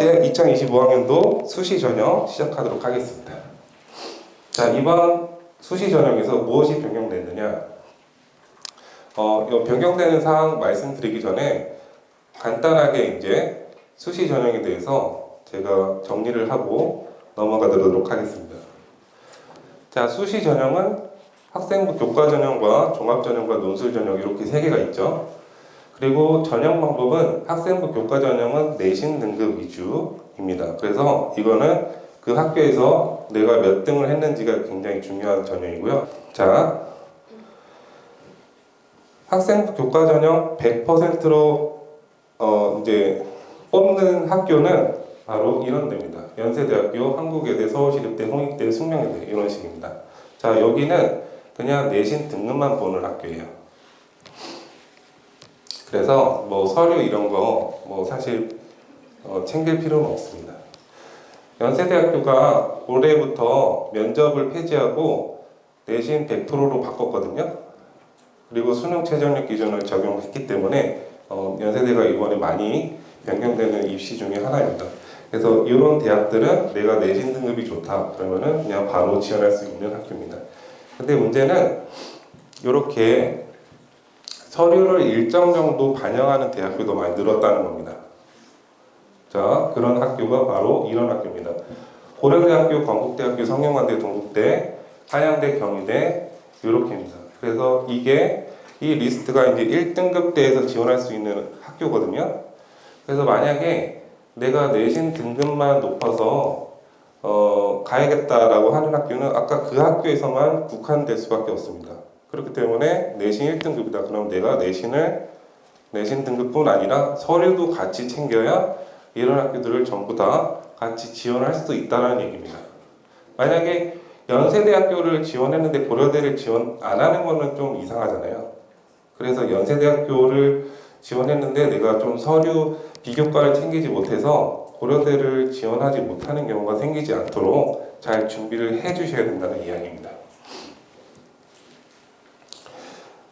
이제 2025학년도 수시 전형 시작하도록 하겠습니다. 자, 이번 수시 전형에서 무엇이 변경됐느냐? 변경되는 사항 말씀드리기 전에 간단하게 이제 수시 전형에 대해서 제가 정리를 하고 넘어가도록 하겠습니다. 자, 수시 전형은 학생부 교과 전형과 종합 전형과 논술 전형 이렇게 세 개가 있죠. 그리고 전형 방법은 학생부 교과 전형은 내신 등급 위주입니다. 그래서 이거는 그 학교에서 내가 몇 등을 했는지가 굉장히 중요한 전형이고요. 자, 학생부 교과 전형 100%로 이제 뽑는 학교는 바로 이런 데입니다. 연세대학교, 한국외대, 서울시립대, 홍익대, 숙명여대 이런 식입니다. 자, 여기는 그냥 내신 등급만 보는 학교예요. 그래서 뭐 서류 이런 거 뭐 사실 챙길 필요는 없습니다. 연세대학교가 올해부터 면접을 폐지하고 내신 100%로 바꿨거든요. 그리고 수능 최저학력 기준을 적용했기 때문에 연세대가 이번에 많이 변경되는 입시 중에 하나입니다. 그래서 이런 대학들은 내가 내신 등급이 좋다 그러면은 그냥 바로 지원할 수 있는 학교입니다. 근데 문제는 이렇게 서류를 일정 정도 반영하는 대학교도 많이 늘었다는 겁니다. 자, 그런 학교가 바로 이런 학교입니다. 고려대학교, 건국대학교, 성균관대, 동국대, 한양대, 경희대 이렇게입니다. 그래서 이게 이 리스트가 이제 1등급대에서 지원할 수 있는 학교거든요. 그래서 만약에 내가 내신 등급만 높아서 가야겠다라고 하는 학교는 아까 그 학교에서만 국한될 수밖에 없습니다. 그렇기 때문에 내신 1등급이다. 그럼 내가 내신 등급뿐 아니라 서류도 같이 챙겨야 이런 학교들을 전부 다 같이 지원할 수 있다는 얘기입니다. 만약에 연세대학교를 지원했는데 고려대를 지원 안 하는 거는 좀 이상하잖아요. 그래서 연세대학교를 지원했는데 내가 좀 서류 비교과를 챙기지 못해서 고려대를 지원하지 못하는 경우가 생기지 않도록 잘 준비를 해 주셔야 된다는 이야기입니다.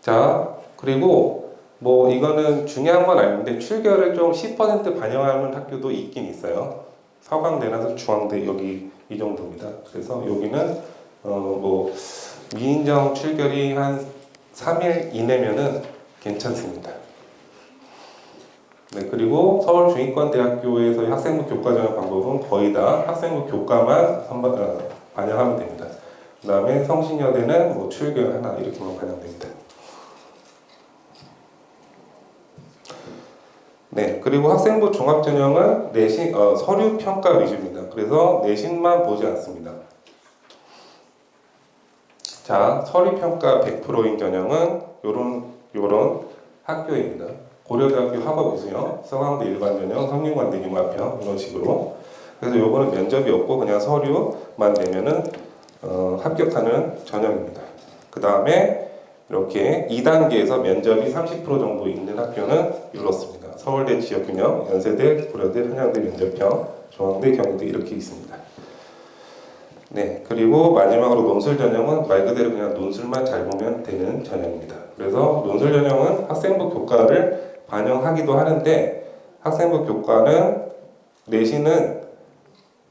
자, 그리고 뭐 이거는 중요한 건 아닌데 출결을 좀 10% 반영하는 학교도 있긴 있어요. 서강대나 중앙대 여기 이 정도입니다. 그래서 여기는 뭐 미인정 출결이 한 3일 이내면은 괜찮습니다. 네, 그리고 서울중위권대학교에서의 학생부 교과 전형 방법은 거의 다 학생부 교과만 반영하면 됩니다. 그 다음에 성신여대는 뭐 출결 하나 이렇게만 반영됩니다. 네, 그리고 학생부 종합전형은 내신 서류 평가 위주입니다. 그래서 내신만 보지 않습니다. 자, 서류 평가 100%인 전형은 요런 학교입니다. 고려대학교 학업우수형, 서강대 일반전형, 성균관대 융합형 이런 식으로. 그래서 요거는 면접이 없고 그냥 서류만 내면은 합격하는 전형입니다. 그 다음에 이렇게 2단계에서 면접이 30% 정도 있는 학교는 이렇습니다. 서울대 지역균형, 연세대, 고려대, 한양대 면접형, 중앙대, 경희대 이렇게 있습니다. 네, 그리고 마지막으로 논술 전형은 말 그대로 그냥 논술만 잘 보면 되는 전형입니다. 그래서 논술 전형은 학생부 교과를 반영하기도 하는데 학생부 교과는 내신은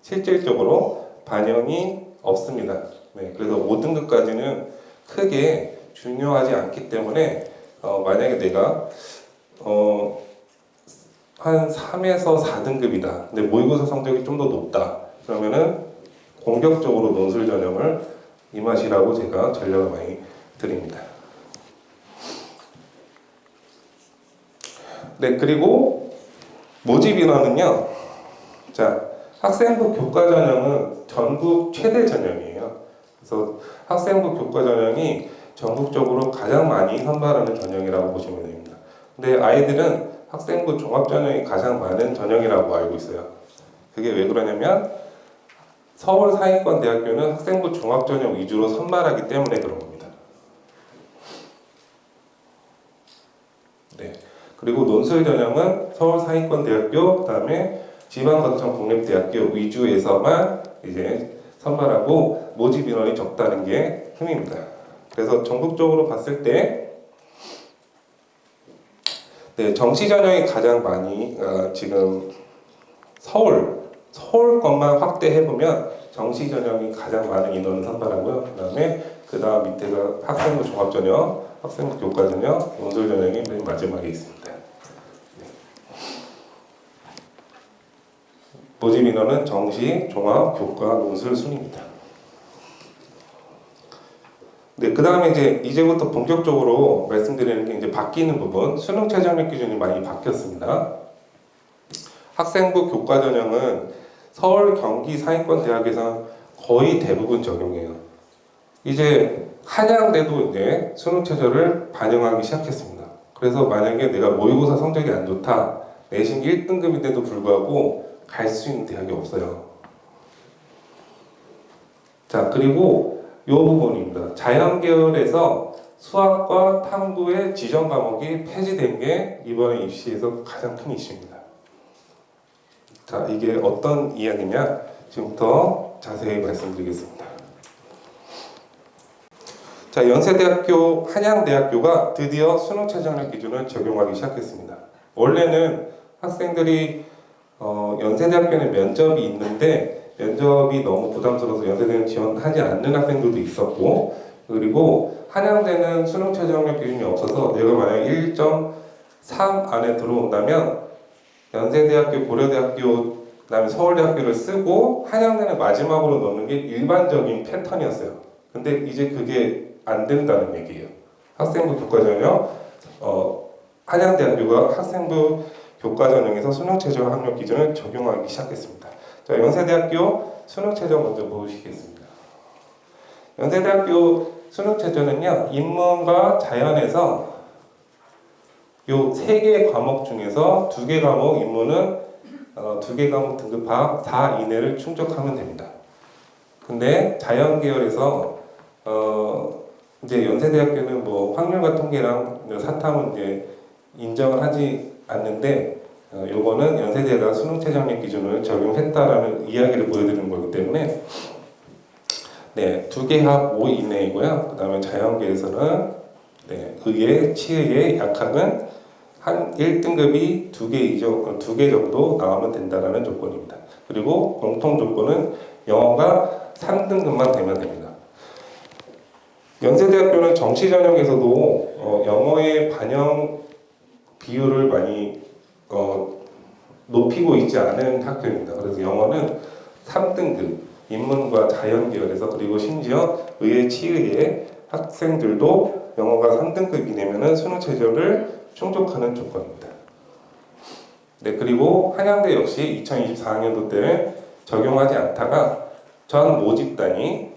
실질적으로 반영이 없습니다. 네, 그래서 5등급까지는 크게 중요하지 않기 때문에 만약에 내가 한 3에서 4등급이다. 근데 모의고사 성적이 좀 더 높다. 그러면은 공격적으로 논술 전형을 임하시라고 제가 전략을 많이 드립니다. 네, 그리고 모집 인원은요. 자, 학생부 교과 전형은 전국 최대 전형이에요. 그래서 학생부 교과 전형이 전국적으로 가장 많이 선발하는 전형이라고 보시면 됩니다. 근데 아이들은 학생부 종합 전형이 가장 많은 전형이라고 알고 있어요. 그게 왜 그러냐면 서울 상위권 대학교는 학생부 종합 전형 위주로 선발하기 때문에 그런 겁니다. 네. 그리고 논술 전형은 서울 상위권 대학교, 그다음에 지방거점 공립대학교 위주에서만 이제 선발하고 모집 인원이 적다는 게 흠입니다. 그래서 전국적으로 봤을 때 네, 정시 전형이 가장 많이 지금 서울 것만 확대해보면 정시 전형이 가장 많은 인원을 선발하고요. 그 다음 밑에가 학생부 종합전형, 학생부 교과전형, 논술 전형이 맨 마지막에 있습니다. 모집 인원은 정시, 종합, 교과, 논술 순입니다. 네, 그 다음에 이제부터 본격적으로 말씀드리는 게 이제 바뀌는 부분, 수능 최저학력 기준이 많이 바뀌었습니다. 학생부 교과 전형은 서울, 경기, 상위권 대학에서 거의 대부분 적용해요. 이제 한양대도 이제 수능 최저를 반영하기 시작했습니다. 그래서 만약에 내가 모의고사 성적이 안 좋다, 내신 1등급인데도 불구하고 갈 수 있는 대학이 없어요. 자, 그리고 이 부분입니다. 자연계열에서 수학과 탐구의 지정 과목이 폐지된 게 이번에 입시에서 가장 큰 이슈입니다. 자, 이게 어떤 이야기냐? 지금부터 자세히 말씀드리겠습니다. 자, 연세대학교, 한양대학교가 드디어 수능 최저학력 기준을 적용하기 시작했습니다. 원래는 학생들이 연세대학교는 면접이 있는데 면접이 너무 부담스러워서 연세대는 지원하지 않는 학생들도 있었고, 그리고 한양대는 수능 최저학력 기준이 없어서 내가 만약에 1.3 안에 들어온다면 연세대학교, 고려대학교, 그다음에 서울대학교를 쓰고 한양대는 마지막으로 넣는 게 일반적인 패턴이었어요. 근데 이제 그게 안 된다는 얘기예요. 학생부 교과전형, 한양대학교가 학생부 교과전형에서 수능 최저 학력 기준을 적용하기 시작했습니다. 자, 연세대학교 수능 최저 먼저 보시겠습니다. 연세대학교 수능 최저는요, 인문과 자연에서 요 3개 과목 중에서 2개 과목, 인문은 2개 과목 등급 4 이내를 충족하면 됩니다. 근데 자연 계열에서 이제 연세대학교는 뭐 확률과 통계랑 사탐은 이제 인정을 하지 않는데, 요거는 연세대가 수능 최저학력 기준을 적용했다라는 이야기를 보여드리는 거기 때문에, 네, 2개 합 5 이내이고요. 그 다음에 자연계에서는 네, 의예, 치의의 약학은 한 1등급이 2개 정도 나오면 된다라는 조건입니다. 그리고 공통 조건은 영어가 3등급만 되면 됩니다. 연세대학교는 정시 전형에서도 영어의 반영 비율을 많이 높이고 있지 않은 학교입니다. 그래서 영어는 3등급, 인문과 자연 계열에서, 그리고 심지어 의예, 치의의 학생들도 영어가 3등급이 되면 수능 최저를 충족하는 조건입니다. 네, 그리고 한양대 역시 2024학년도 때는 적용하지 않다가 전 모집단이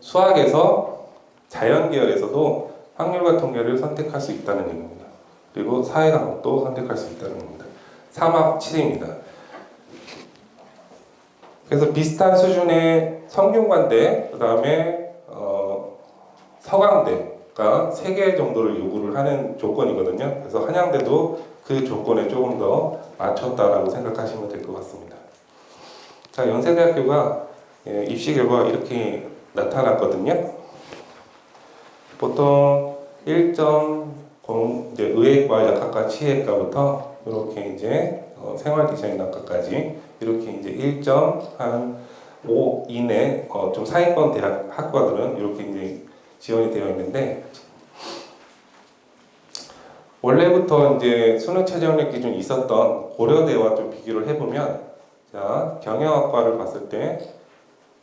수학에서 자연 계열에서도 확률과 통계를 선택할 수 있다는 얘기입니다. 그리고 사회 과목도 선택할 수 있다는 겁니다. 3합 7입니다. 그래서 비슷한 수준의 성균관대, 그 다음에 서강대가 3개 정도를 요구를 하는 조건이거든요. 그래서 한양대도 그 조건에 조금 더 맞췄다라고 생각하시면 될 것 같습니다. 자, 연세대학교가 입시 결과가 이렇게 나타났거든요. 보통 1.0 이제 의예과, 약학과, 치의과부터 이렇게 이제 생활 디자인 학과까지 이렇게 이제 1.5 이내 좀 상위권 대학 학과들은 이렇게 이제 지원이 되어 있는데, 원래부터 이제 수능 최저학력 기준이 있었던 고려대와 좀 비교를 해보면, 자, 경영학과를 봤을 때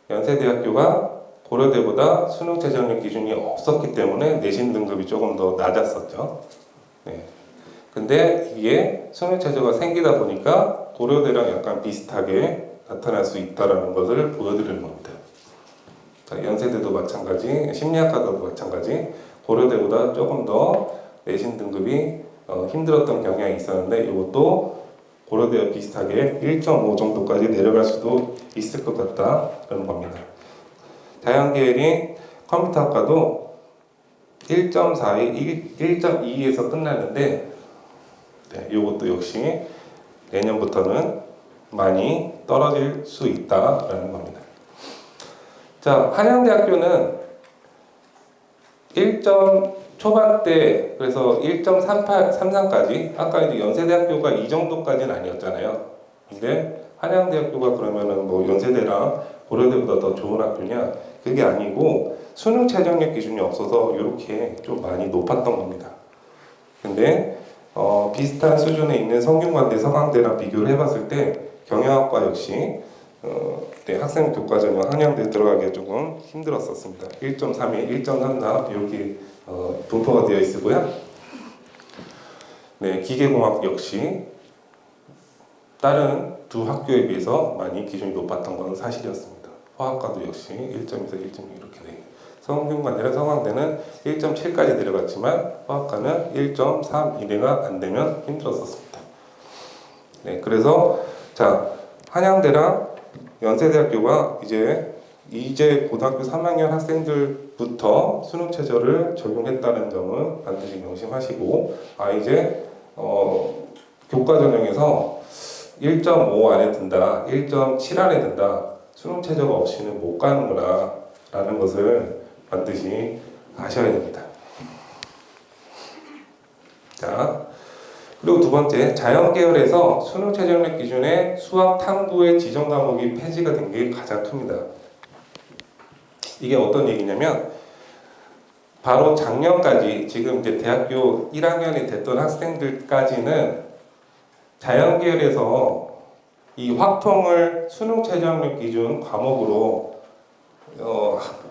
연세대학교가 고려대보다 수능 최저학력 기준이 없었기 때문에 내신 등급이 조금 더 낮았었죠. 네. 근데 이게 수능 최저가 생기다 보니까 고려대랑 약간 비슷하게 나타날 수 있다는 것을 보여드리는 겁니다. 자, 연세대도 마찬가지, 심리학과도 마찬가지, 고려대보다 조금 더 내신 등급이 힘들었던 경향이 있었는데, 이것도 고려대와 비슷하게 1.5 정도까지 내려갈 수도 있을 것 같다는 겁니다. 자연계열인 컴퓨터학과도 1.4, 1.2에서 끝나는데, 네, 이것도 역시 내년부터는 많이 떨어질 수 있다라는 겁니다. 자, 한양대학교는 1점 초반대, 그래서 1.38, 33까지, 아까 이제 연세대학교가 이 정도까지는 아니었잖아요. 근데 한양대학교가 그러면은 뭐 연세대랑 고려대보다 더 좋은 학교냐? 그게 아니고 수능 최저력 기준이 없어서 이렇게 좀 많이 높았던 겁니다. 근데 비슷한 수준에 있는 성균관대, 서강대랑 비교를 해봤을 때 경영학과 역시 네, 학생 교과 전형 한양대 들어가기가 조금 힘들었었습니다. 1.31, 1.34 이렇게 분포가 되어 있고요. 네, 기계공학 역시 다른 두 학교에 비해서 많이 기준이 높았던 것은 사실이었습니다. 화학과도 역시 1.2에서 1.6 이렇게 돼요. 성균관대랑 서강대는 1.7까지 내려갔지만 화학과는 1.3 이내가 안 되면 힘들었었습니다. 네, 그래서 자 한양대랑 연세대학교가 이제 고등학교 3학년 학생들부터 수능 최저를 적용했다는 점은 반드시 명심하시고 이제 교과 전형에서 1.5 안에 든다, 1.7 안에 든다, 수능 최저가 없이는 못 가는구나 라는 것을 반드시 아셔야 됩니다. 자, 그리고 두 번째, 자연계열에서 수능 최저력 기준에 수학 탐구의 지정 과목이 폐지가 된 게 가장 큽니다. 이게 어떤 얘기냐면 바로 작년까지 지금 이제 대학교 1학년이 됐던 학생들까지는 자연계열에서 이 확통을 수능 최저력 기준 과목으로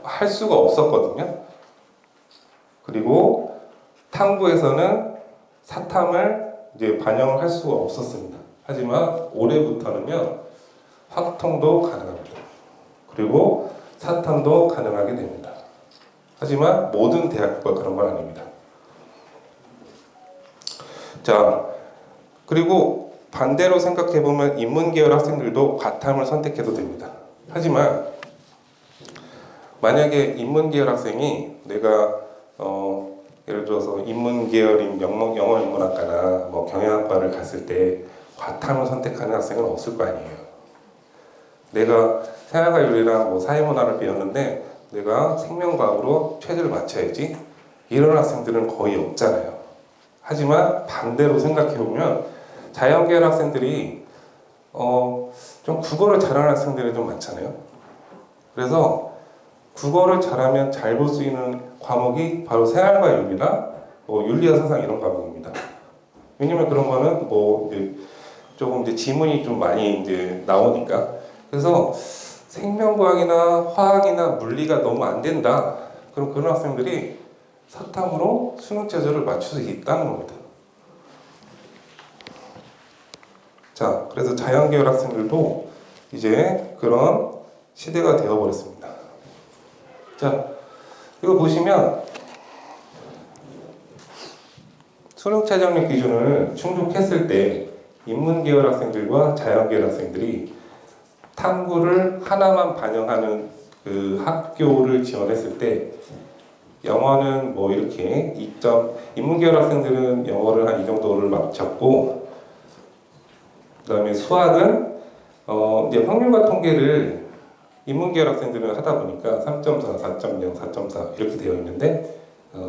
할 수가 없었거든요. 그리고 탐구에서는 사탐을 이제 반영을 할 수가 없었습니다. 하지만 올해부터는요 확통도 가능합니다. 그리고 사탐도 가능하게 됩니다. 하지만 모든 대학교가 그런 건 아닙니다. 자, 그리고 반대로 생각해보면 인문계열 학생들도 과탐을 선택해도 됩니다. 하지만 만약에 인문계열 학생이 내가 예를 들어서 인문계열인 영어 인문학과나 뭐 경영학과를 갔을 때 과탐을 선택하는 학생은 없을 거 아니에요. 내가 생활과윤리랑 뭐 사회문화를 배웠는데 내가 생명과학으로 최저를 맞춰야지 이런 학생들은 거의 없잖아요. 하지만 반대로 생각해보면 자연계열 학생들이 좀 국어를 잘하는 학생들이 좀 많잖아요. 그래서 국어를 잘하면 잘 볼 수 있는 과목이 바로 생활과윤리나 뭐 윤리와 사상 이런 과목입니다. 왜냐면 그런 거는 뭐 이제 조금 이제 지문이 좀 많이 이제 나오니까. 그래서 생명과학이나 화학이나 물리가 너무 안 된다. 그럼 그런 학생들이 사탐으로 수능 최저를 맞출 수 있다는 겁니다. 자, 그래서 자연계열 학생들도 이제 그런 시대가 되어버렸습니다. 자, 이거 보시면 수능 최저력 기준을 충족했을 때 인문계열 학생들과 자연계열 학생들이 탐구를 하나만 반영하는 그 학교를 지원했을 때 영어는 뭐 이렇게 2점, 인문계열 학생들은 영어를 한 이 정도를 맞췄고 그 다음에 수학은 이제 확률과 통계를 인문계열 학생들은 하다 보니까 3.4, 4.0, 4.4 이렇게 되어 있는데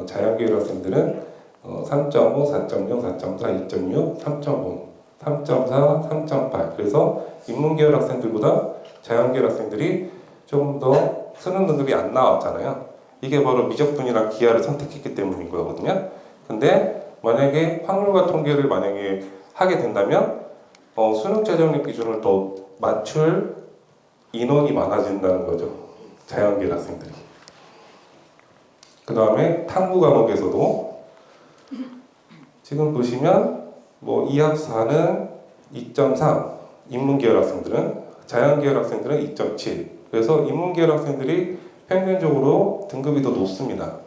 자연계열 학생들은 3.5, 4.0, 4.4, 2.6, 3.5, 3.4, 3.8 그래서 인문계열 학생들보다 자연계열 학생들이 조금 더 수능 등급이 안 나왔잖아요. 이게 바로 미적분이랑 기하를 선택했기 때문인 거거든요. 근데 만약에 확률과 통계를 만약에 하게 된다면 수능 최저력 기준을 더 맞출 인원이 많아진다는 거죠. 자연계열 학생들이. 그 다음에 탐구 과목에서도 지금 보시면 뭐 이합사는 2.3, 인문계열 학생들은 자연계열 학생들은 2.7. 그래서 인문계열 학생들이 평균적으로 등급이 더 높습니다.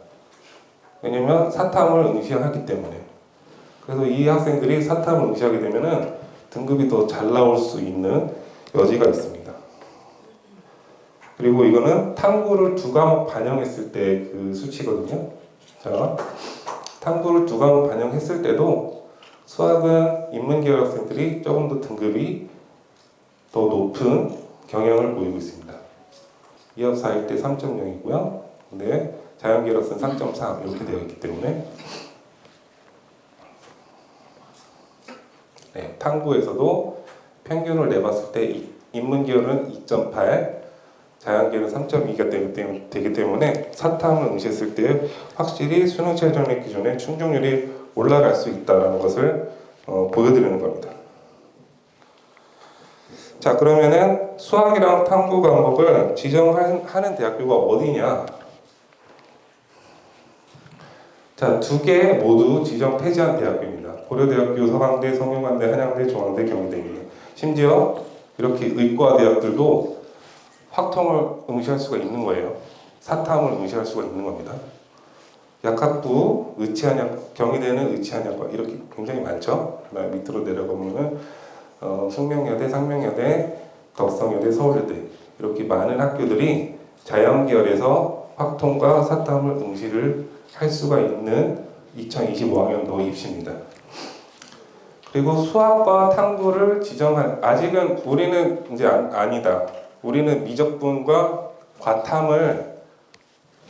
왜냐면 사탐을 응시하기 때문에. 그래서 이 학생들이 사탐을 응시하게 되면은 등급이 더 잘 나올 수 있는 여지가 있습니다. 그리고 이거는 탐구를 두 과목 반영했을 때 그 수치거든요. 자, 탐구를 두 과목 반영했을 때도 수학은 인문계열 학생들이 조금 더 등급이 더 높은 경향을 보이고 있습니다. 이합 4일 때 3.0이고요. 근데 자연계열 학생 3.3 이렇게 되어 있기 때문에 네, 탐구에서도 평균을 내봤을 때 인문계열은 2.8, 자연계열은 3.2가 되기 때문에 사탐을 응시했을 때 확실히 수능 최저학력 기준의 충족률이 올라갈 수 있다는 것을 보여드리는 겁니다. 자, 그러면은 수학이랑 탐구 과목을 지정하는 대학교가 어디냐? 자, 두 개 모두 지정 폐지한 대학교입니다. 고려대학교, 서강대, 성균관대, 한양대, 중앙대, 경희대입니다. 심지어 이렇게 의과 대학들도 확통을 응시할 수가 있는 거예요. 사탐을 응시할 수가 있는 겁니다. 약학부, 의치한약, 경희대는 의치한약과 이렇게 굉장히 많죠. 그다음 밑으로 내려가면은 숙명여대, 상명여대, 덕성여대, 서울여대 이렇게 많은 학교들이 자연계열에서 확통과 사탐을 응시를 할 수가 있는 2025학년도 입시입니다. 그리고 수학과 탐구를 지정한 아직은 우리는 이제 아니다. 우리는 미적분과 과탐을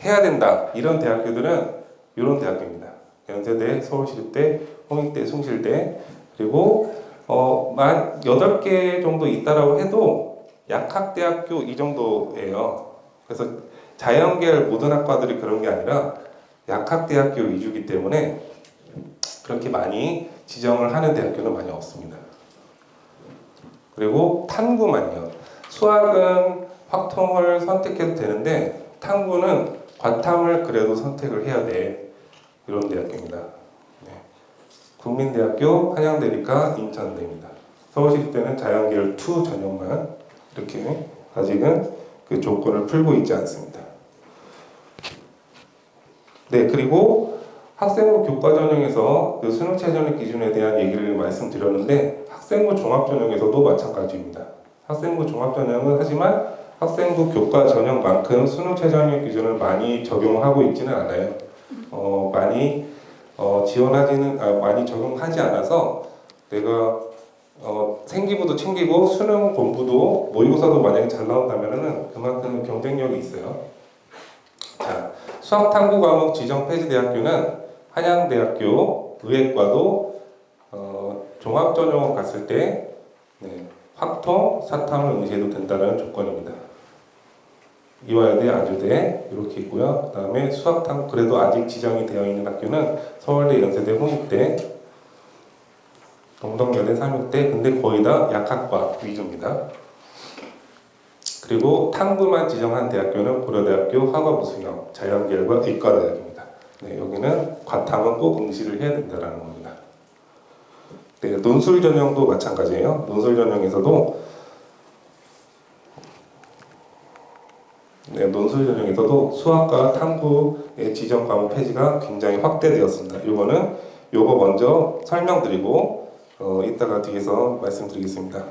해야 된다. 이런 대학교들은 이런 대학교입니다. 연세대, 서울시립대, 홍익대, 숭실대 그리고 만 8개 정도 있다라고 해도 약학대학교 이 정도예요. 그래서 자연계열 모든 학과들이 그런 게 아니라 약학대학교 위주이기 때문에 그렇게 많이 지정을 하는 대학교는 많이 없습니다. 그리고 탐구만요. 수학은 확통을 선택해도 되는데 탐구는 과탐을 그래도 선택을 해야 돼. 이런 대학교입니다. 네. 국민대학교, 한양대니까 인천대입니다. 서울시립대는 자연계열 2 전형만 이렇게 아직은 그 조건을 풀고 있지 않습니다. 네, 그리고 학생부 교과 전형에서 그 수능 최저학력 기준에 대한 얘기를 말씀드렸는데 학생부 종합 전형에서도 마찬가지입니다. 학생부 종합 전형은 하지만 학생부 교과 전형만큼 수능 최저학력 기준을 많이 적용하고 있지는 않아요. 많이 많이 적용하지 않아서 내가 생기부도 챙기고 수능 공부도 모의고사도 만약에 잘 나온다면은 그만큼 경쟁력이 있어요. 자, 수학 탐구 과목 지정 폐지 대학교는 한양대학교 의예과도 종합 전형으로 갔을 때 확통, 사탐을 응시해도 된다는 조건입니다. 이화여대, 아주대 이렇게 있고요. 그 다음에 수학탐 그래도 아직 지정이 되어 있는 학교는 서울대, 연세대, 홍익대, 동덕여대, 삼육대 근데 거의 다 약학과 위주입니다. 그리고 탐구만 지정한 대학교는 고려대학교, 화과부수영, 자연계열과 의과대학입니다. 네, 여기는 과탐은 꼭 응시를 해야 된다는 겁니다. 네, 논술 전형도 마찬가지예요. 논술 전형에서도 논술 전형에서도 수학과 탐구의 지정 과목 폐지가 굉장히 확대되었습니다. 요거 먼저 설명드리고 이따가 뒤에서 말씀드리겠습니다.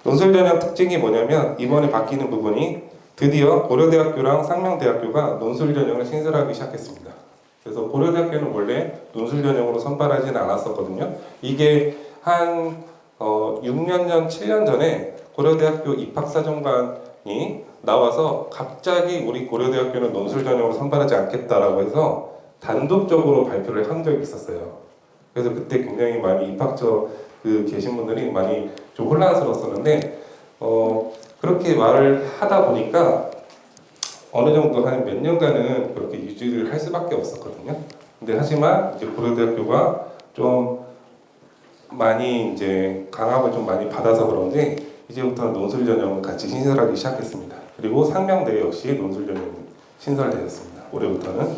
논술 전형 특징이 뭐냐면 이번에 바뀌는 부분이 드디어 고려대학교랑 상명대학교가 논술 전형을 신설하기 시작했습니다. 그래서 고려대학교는 원래 논술 전형으로 선발하지는 않았었거든요. 이게 한 6년 전, 7년 전에 고려대학교 입학사정관이 나와서 갑자기 우리 고려대학교는 논술 전형으로 선발하지 않겠다라고 해서 단독적으로 발표를 한 적이 있었어요. 그래서 그때 굉장히 많이 입학처 계신 분들이 많이 좀 혼란스러웠었는데 그렇게 말을 하다 보니까 어느 정도 한 몇 년간은 그렇게 유지를 할 수밖에 없었거든요. 근데 하지만 이제 고려대학교가 좀 많이 이제 강압을 좀 많이 받아서 그런지 이제부터는 논술 전형을 같이 신설하기 시작했습니다. 그리고 상명대 역시 논술 전형이 신설되었습니다. 올해부터는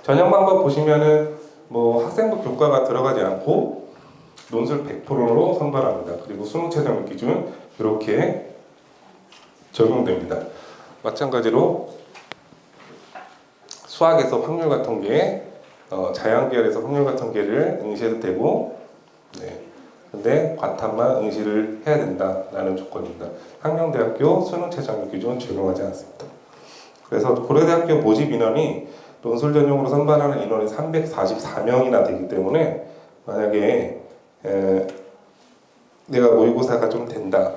전형 방법 보시면은 뭐 학생부 교과가 들어가지 않고 논술 100%로 선발합니다. 그리고 수능 최저학력 기준 이렇게 적용됩니다. 마찬가지로 수학에서 확률과 통계, 자연계열에서 확률과 통계를 응시해도 되고, 근데 과탐만 응시를 해야 된다라는 조건입니다. 한명대학교 수능 최저학력 기준 적용하지 않습니다. 그래서 고려대학교 모집 인원이 논술 전형으로 선발하는 인원이 344명이나 되기 때문에 만약에 내가 모의고사가 좀 된다거나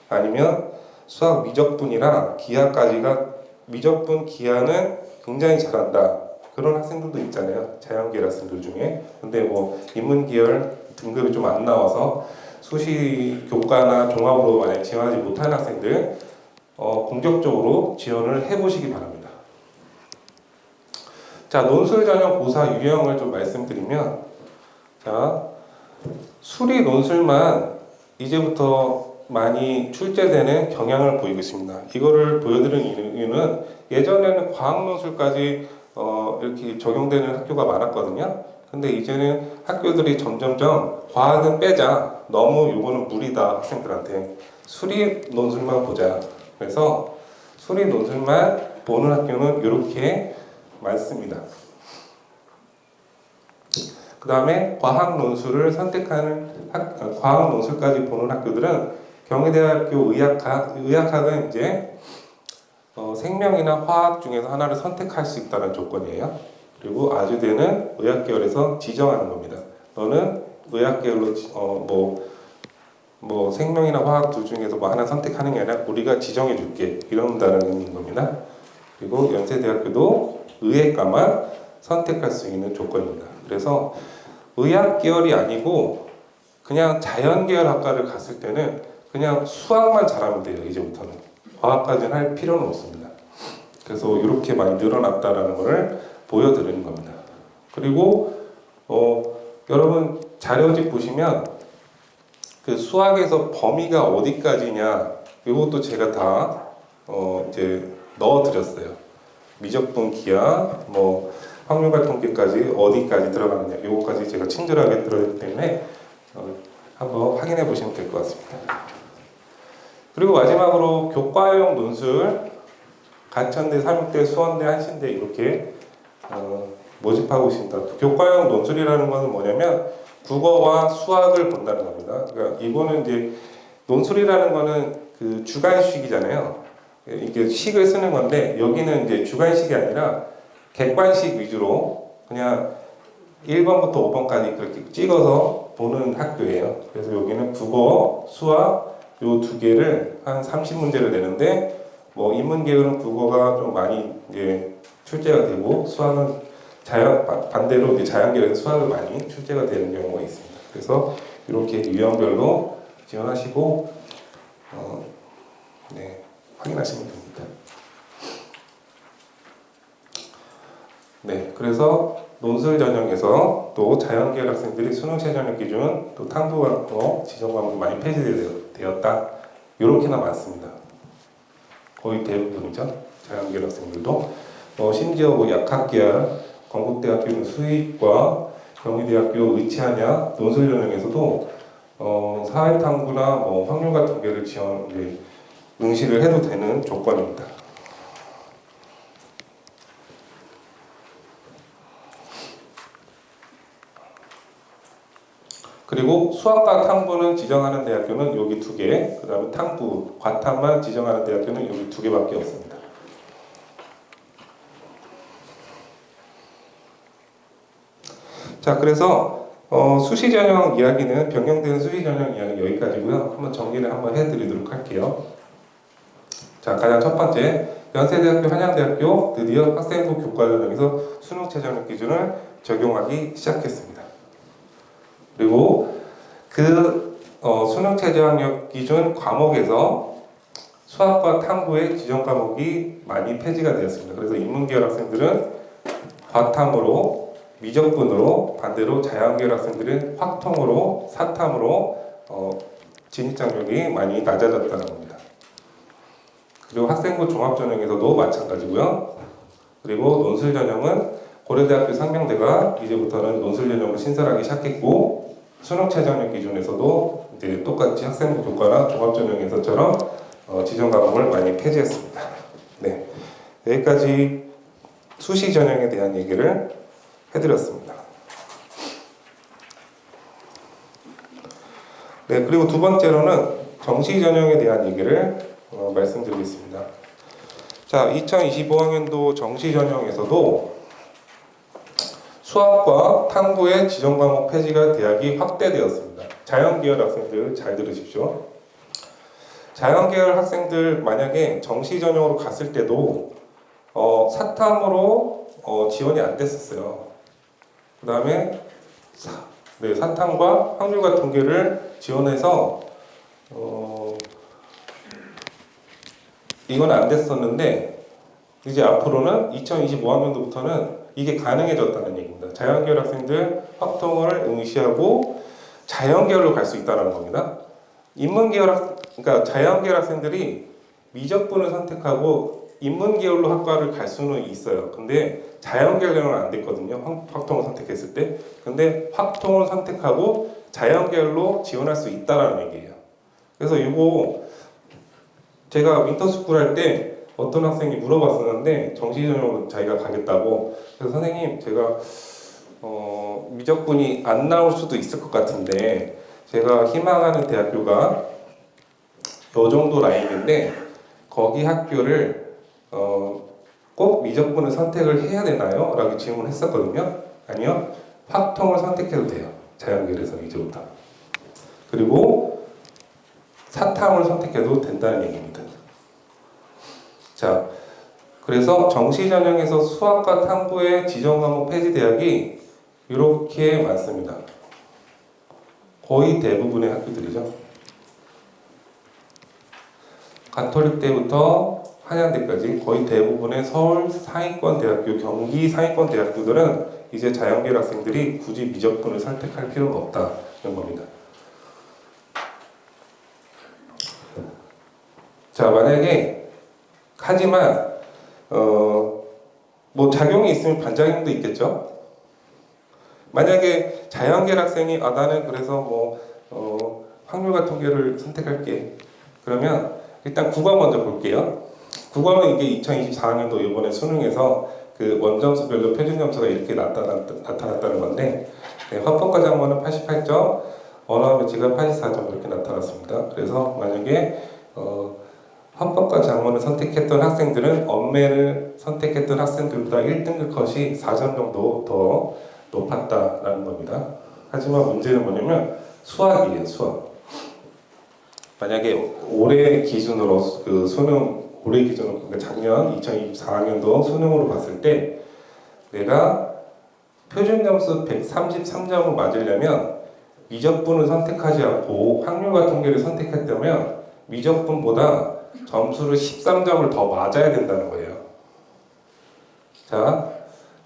아니면 수학 미적분이랑 기하까지가 미적분 기하는 굉장히 잘한다 그런 학생들도 있잖아요. 자연계열 학생들 중에. 근데 뭐 인문계열 등급이 좀 안 나와서 수시 교과나 종합으로 만약 지원하지 못한 학생들 공격적으로 지원을 해보시기 바랍니다. 자, 논술 전형 고사 유형을 좀 말씀드리면, 자, 수리 논술만 이제부터 많이 출제되는 경향을 보이고 있습니다. 이거를 보여드리는 이유는 예전에는 과학 논술까지 이렇게 적용되는 학교가 많았거든요. 근데 이제는 학교들이 점점점 과학은 빼자, 너무 이거는 무리다 학생들한테, 수리 논술만 보자. 그래서 수리 논술만 보는 학교는 이렇게 많습니다. 그 다음에 과학 논술을 선택하는 과학 논술까지 보는 학교들은 경희대학교 의학학은 이제 생명이나 화학 중에서 하나를 선택할 수 있다는 조건이에요. 그리고 아주대는 의학계열에서 지정하는 겁니다. 너는 의학계열로 뭐 생명이나 화학 둘 중에서 뭐 하나 선택하는 게 아니라 우리가 지정해 줄게, 이런다는 의미인 겁니다. 그리고 연세대학교도 의학과만 선택할 수 있는 조건입니다. 그래서 의학계열이 아니고 그냥 자연계열 학과를 갔을 때는 그냥 수학만 잘하면 돼요. 이제부터는 과학까지는 할 필요는 없습니다. 그래서 이렇게 많이 늘어났다라는 것을 보여드리는 겁니다. 그리고 여러분 자료집 보시면 그 수학에서 범위가 어디까지냐, 이것도 제가 다 이제 넣어드렸어요. 미적분, 기하, 뭐 확률발통계까지 어디까지 들어가느냐, 이거까지 제가 친절하게 들어있기 때문에 한번 확인해 보시면 될 것 같습니다. 그리고 마지막으로 교과형 논술, 가천대, 삼육대, 수원대, 한신대 이렇게 모집하고 있습니다. 교과형 논술이라는 것은 뭐냐면 국어와 수학을 본다는 겁니다. 그러니까 이거는 이제 논술이라는 거는 그 주관식이잖아요. 이게 식을 쓰는 건데 여기는 이제 주관식이 아니라 객관식 위주로 그냥 1번부터 5번까지 그렇게 찍어서 보는 학교예요. 그래서 여기는 국어, 수학 요 두 개를 한 30문제를 내는데, 뭐 인문계열은 국어가 좀 많이 이제 출제가 되고 수학은 반대로 이제 자연계열은 수학을 많이 출제가 되는 경우가 있습니다. 그래서 이렇게 유형별로 지원하시고 네, 확인하시면 됩니다. 네, 그래서 논술 전형에서 또 자연계열 학생들이 수능 최저력 기준, 또 탐구 과목, 지정 과목이 많이 폐지되었다. 이렇게나 많습니다. 거의 대부분이죠. 자연계열 학생들도 심지어 뭐 약학계열, 건국대학교는 수의과, 경희대학교 의치한야 논술 전형에서도 사회탐구나 뭐 확률 같은 게를 응시를 해도 되는 조건입니다. 그리고 수학과 탐구는 지정하는 대학교는 여기 2개, 그 다음에 탐구, 과탐만 지정하는 대학교는 여기 2개밖에 없습니다. 자, 그래서 수시 전형 이야기는, 변경되는 수시 전형 이야기 여기까지고요. 한번 정리를 한번 해드리도록 할게요. 자, 가장 첫 번째, 연세대학교, 한양대학교 드디어 학생부 교과 전형에서 수능 최저력 기준을 적용하기 시작했습니다. 그리고 그 수능 최저학력 기준 과목에서 수학과 탐구의 지정 과목이 많이 폐지가 되었습니다. 그래서 인문계열 학생들은 과탐으로, 미적분으로, 반대로 자연계열 학생들은 확통으로, 사탐으로 진입장벽이 많이 낮아졌다는 겁니다. 그리고 학생부 종합전형에서도 마찬가지고요. 그리고 논술 전형은 고려대학교 상명대가 이제부터는 논술 전형을 신설하기 시작했고, 수능 최저학력 기준에서도 이제 똑같이 학생부 교과나 종합전형에서처럼 지정 과목을 많이 폐지했습니다. 네, 여기까지 수시 전형에 대한 얘기를 해드렸습니다. 네, 그리고 두 번째로는 정시 전형에 대한 얘기를 말씀드리겠습니다. 자, 2025학년도 정시 전형에서도 수학과 탐구의 지정 과목 폐지가 대학이 확대되었습니다. 자연계열 학생들 잘 들으십시오. 자연계열 학생들 만약에 정시 전형으로 갔을 때도 사탐으로 지원이 안 됐었어요. 그 다음에 네, 사탐과 확률과 통계를 지원해서 이건 안 됐었는데 이제 앞으로는 2025학년도부터는 이게 가능해졌다는 얘기입니다. 자연계열 학생들 확통을 응시하고 자연계열로 갈 수 있다는 겁니다. 그러니까 자연계열 학생들이 미적분을 선택하고 인문계열로 학과를 갈 수는 있어요. 근데 자연계열로는 안 됐거든요. 확통을 선택했을 때. 근데 확통을 선택하고 자연계열로 지원할 수 있다는 얘기예요. 그래서 이거 제가 윈터스쿨 할 때 어떤 학생이 물어봤었는데 정시전형으로 자기가 가겠다고. 그래서 선생님 제가 미적분이 안 나올 수도 있을 것 같은데 제가 희망하는 대학교가 요 정도 라인인데 거기 학교를 꼭 미적분을 선택을 해야 되나요? 라고 질문을 했었거든요. 아니요. 확통을 선택해도 돼요. 자연계열에서 이제부터. 그리고 사탐을 선택해도 된다는 얘기입니다. 자, 그래서 정시전형에서 수학과 탐구의 지정과목 폐지 대학이 이렇게 많습니다. 거의 대부분의 학교들이죠. 가톨릭 때부터 한양대까지 거의 대부분의 서울 상위권 대학교, 경기 상위권 대학교들은 이제 자연계열 학생들이 굳이 미적분을 선택할 필요가 없다는 겁니다. 자, 만약에 하지만 뭐 작용이 있으면 반작용도 있겠죠. 만약에 자연계열 학생이 나는 그래서 확률과 통계를 선택할게. 그러면 일단 국어 먼저 볼게요. 국어는 이게 2024학년도 이번에 수능에서 그 원점수별로 표준점수가 이렇게 나타났다는 건데 화법과 작문은 88점, 언어 매치가 84점 이렇게 나타났습니다. 그래서 만약에 화법과 작문을 선택했던 학생들은 언매를 선택했던 학생들보다 1등급 컷이 4점 정도 더 높았다라는 겁니다. 하지만 문제는 뭐냐면 수학이에요, 수학. 만약에 올해 기준으로 그 수능 올해 기준으로 그러니까 작년 2024학년도 수능으로 봤을 때 내가 표준 점수 133점을 맞으려면 미적분을 선택하지 않고 확률과 통계를 선택했다면 미적분보다 점수를 13점을 더 맞아야 된다는 거예요. 자,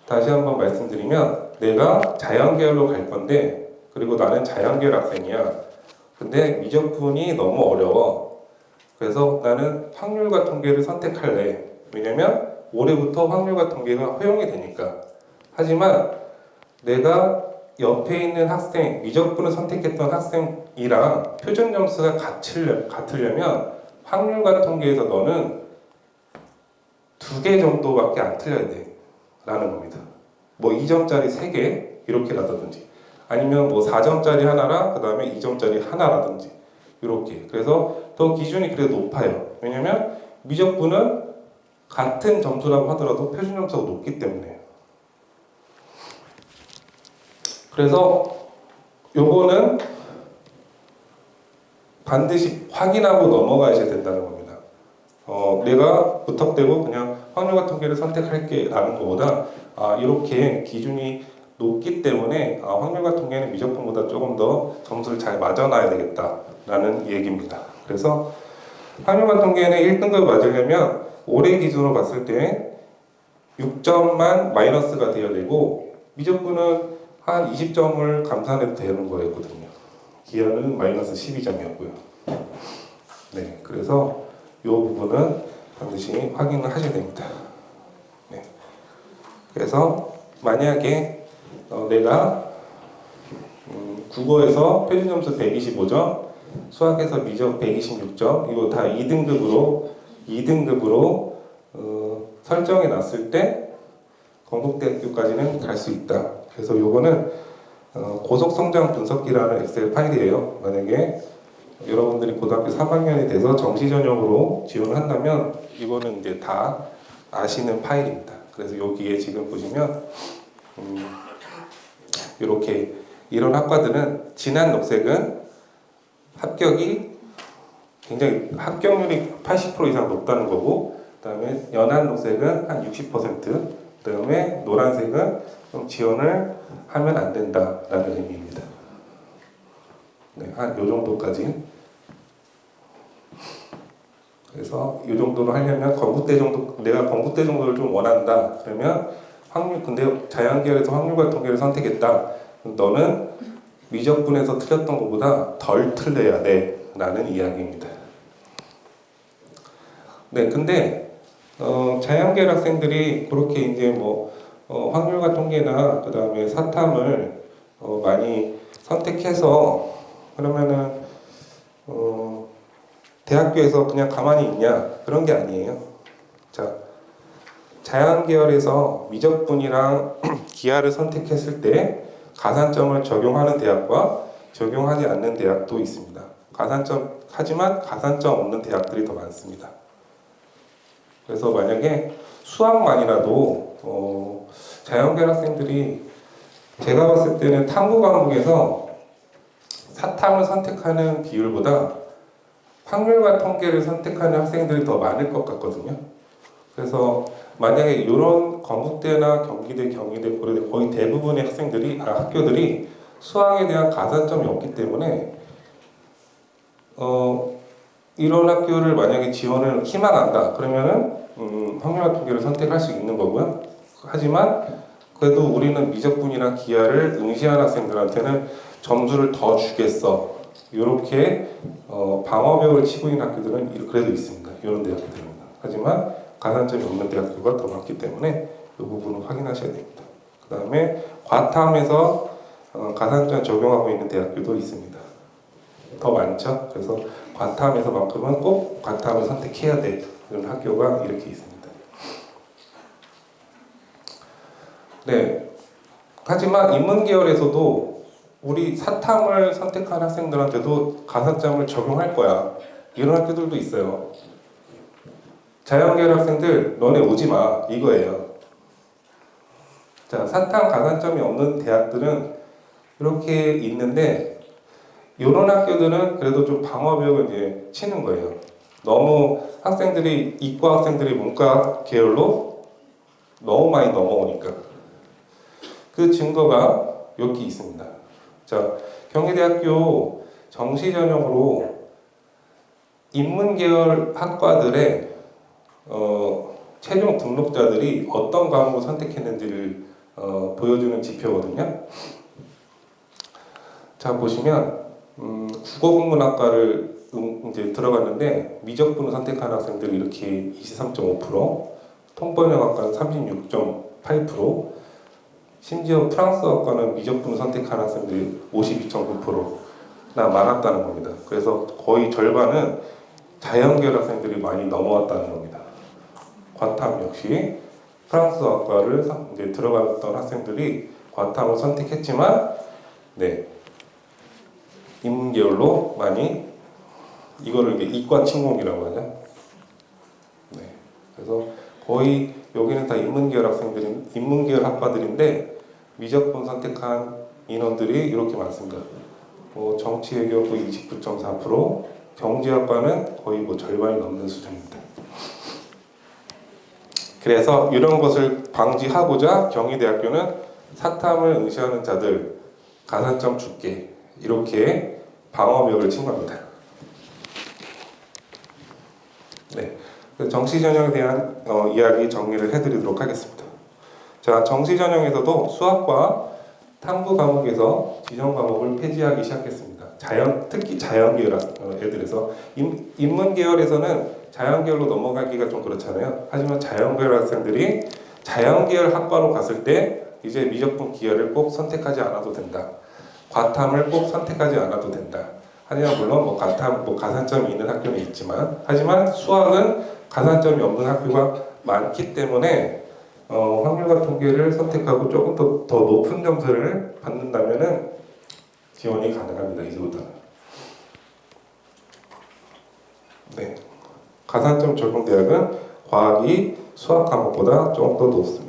다시 한번 말씀드리면 내가 자연계열로 갈 건데 그리고 나는 자연계열 학생이야. 근데 미적분이 너무 어려워. 그래서 나는 확률과 통계를 선택할래. 왜냐면 올해부터 확률과 통계가 허용이 되니까. 하지만 내가 옆에 있는 학생, 미적분을 선택했던 학생이랑 표준 점수가 같으려면 확률과 통계에서 너는 2개 정도밖에 안 틀려야 돼. 라는 겁니다. 뭐 2점짜리 3개 이렇게라든지 아니면 뭐 4점짜리 하나랑 그 다음에 2점짜리 하나라든지 이렇게. 그래서 더 기준이 그래도 높아요. 왜냐면 미적분은 같은 점수라고 하더라도 표준 점수가 높기 때문에. 그래서 요거는 반드시 확인하고 넘어가셔야 된다는 겁니다. 내가 무턱대고 그냥 확률과 통계를 선택할게 라는 것보다 이렇게 기준이 높기 때문에 확률과 통계는 미적분보다 조금 더 점수를 잘 맞아놔야 되겠다라는 얘기입니다. 그래서 확률과 통계는 1등급 맞으려면 올해 기준으로 봤을 때 6점만 마이너스가 되어야 되고 미적분은 한 20점을 감산해도 되는 거였거든요. 기하는 마이너스 12점이었고요. 네, 그래서 이 부분은 반드시 확인을 하셔야 됩니다. 네. 그래서 만약에 내가 국어에서 표준 점수 125점, 수학에서 미적 126점, 이거 다 2등급으로 설정해 놨을 때 건국대학교까지는 갈 수 있다. 그래서 요거는 고속성장 분석기라는 엑셀 파일이에요. 만약에 여러분들이 고등학교 3학년이 돼서 정시전형으로 지원을 한다면 이거는 이제 다 아시는 파일입니다. 그래서 여기에 지금 보시면 이렇게 이런 학과들은 진한 녹색은 합격이 굉장히 합격률이 80% 이상 높다는 거고, 그다음에 연한 녹색은 한 60%, 그다음에 노란색은 좀 지원을 하면 안 된다라는 의미입니다. 네, 한 요 정도까지. 그래서 이 정도로 하려면 건국대 정도, 내가 건국대 정도를 좀 원한다. 그러면 근데 자연계열에서 확률과 통계를 선택했다. 너는 미적분에서 틀렸던 것보다 덜 틀려야 돼. 라는 이야기입니다. 네, 근데 자연계열 학생들이 그렇게 이제 뭐 확률과 통계나 그 다음에 사탐을 많이 선택해서 그러면은 대학교에서 그냥 가만히 있냐? 그런 게 아니에요. 자, 자연계열에서 미적분이랑 기하를 선택했을 때 가산점을 적용하는 대학과 적용하지 않는 대학도 있습니다. 하지만 가산점 없는 대학들이 더 많습니다. 그래서 만약에 수학만이라도 자연계열 학생들이 제가 봤을 때는 탐구 과목에서 사탐을 선택하는 비율보다 확률과 통계를 선택하는 학생들이 더 많을 것 같거든요. 그래서 만약에 이런 건국대나 경기대, 고려대 거의 대부분의 학교들이 수학에 대한 가산점이 없기 때문에 이런 학교를 만약에 지원을 희망한다 그러면은 확률과 통계를 선택할 수 있는 거고요. 하지만 그래도 우리는 미적분이나 기하를 응시한 학생들한테는 점수를 더 주겠어. 이렇게 방어벽을 치고 있는 학교들은 그래도 있습니다. 이런 대학들은. 하지만 가산점이 없는 대학교가 더 많기 때문에 이 부분을 확인하셔야 됩니다. 그 다음에 과탐에서 가산점 적용하고 있는 대학교도 있습니다. 더 많죠. 그래서 과탐에서만큼은 꼭 과탐을 선택해야 돼. 이런 학교가 이렇게 있습니다. 네. 하지만 인문계열에서도 우리 사탐을 선택한 학생들한테도 가산점을 적용할 거야. 이런 학교들도 있어요. 자연계열 학생들 너네 오지 마. 이거예요. 자, 사탐 가산점이 없는 대학들은 이렇게 있는데 이런 학교들은 그래도 좀 방어벽을 이제 치는 거예요. 너무 이과 학생들이 문과 계열로 너무 많이 넘어오니까. 그 증거가 여기 있습니다. 자, 경희대학교 정시 전형으로 인문계열 학과들의 최종 등록자들이 어떤 과목을 선택했는지를 보여주는 지표거든요. 자, 보시면 국어국문학과를 이제 들어갔는데 미적분을 선택한 학생들이 이렇게 23.5%, 통번역학과는 36.8%, 심지어 프랑스어학과는 미적분을 선택한 학생들이 52.9%나 많았다는 겁니다. 그래서 거의 절반은 자연계열 학생들이 많이 넘어왔다는 겁니다. 과탐 역시 프랑스어학과를 이제 들어갔던 학생들이 과탐을 선택했지만, 네, 인문계열로 많이 이거를 이제 이과 침공이라고 하죠. 네, 그래서 거의 여기는 다 인문계열 학과들인데 미적분 선택한 인원들이 이렇게 많습니다. 정치외교부 29.4%, 경제학과는 거의 뭐 절반이 넘는 수준입니다. 그래서 이런 것을 방지하고자 경희대학교는 사탐을 응시하는 자들 가산점 줄게 이렇게 방어벽을 친 겁니다. 네, 정시 전형에 대한 이야기 정리를 해드리도록 하겠습니다. 자, 정시 전형에서도 수학과 탐구 과목에서 지정 과목을 폐지하기 시작했습니다. 특히 자연계열 애들에서 인문계열에서는 자연계열로 넘어가기가 좀 그렇잖아요. 하지만 자연계열 학생들이 자연계열 학과로 갔을 때 이제 미적분 기하를 꼭 선택하지 않아도 된다. 과탐을 꼭 선택하지 않아도 된다. 하지만 물론 뭐 과탐, 가산점이 있는 학교는 있지만, 하지만 수학은 가산점이 없는 학교가 많기 때문에 확률과 통계를 선택하고 조금 더 높은 점수를 받는다면은 지원이 가능합니다. 이제부터는. 네, 가산점 적용 대학은 과학이 수학 과목보다 조금 더 높습니다.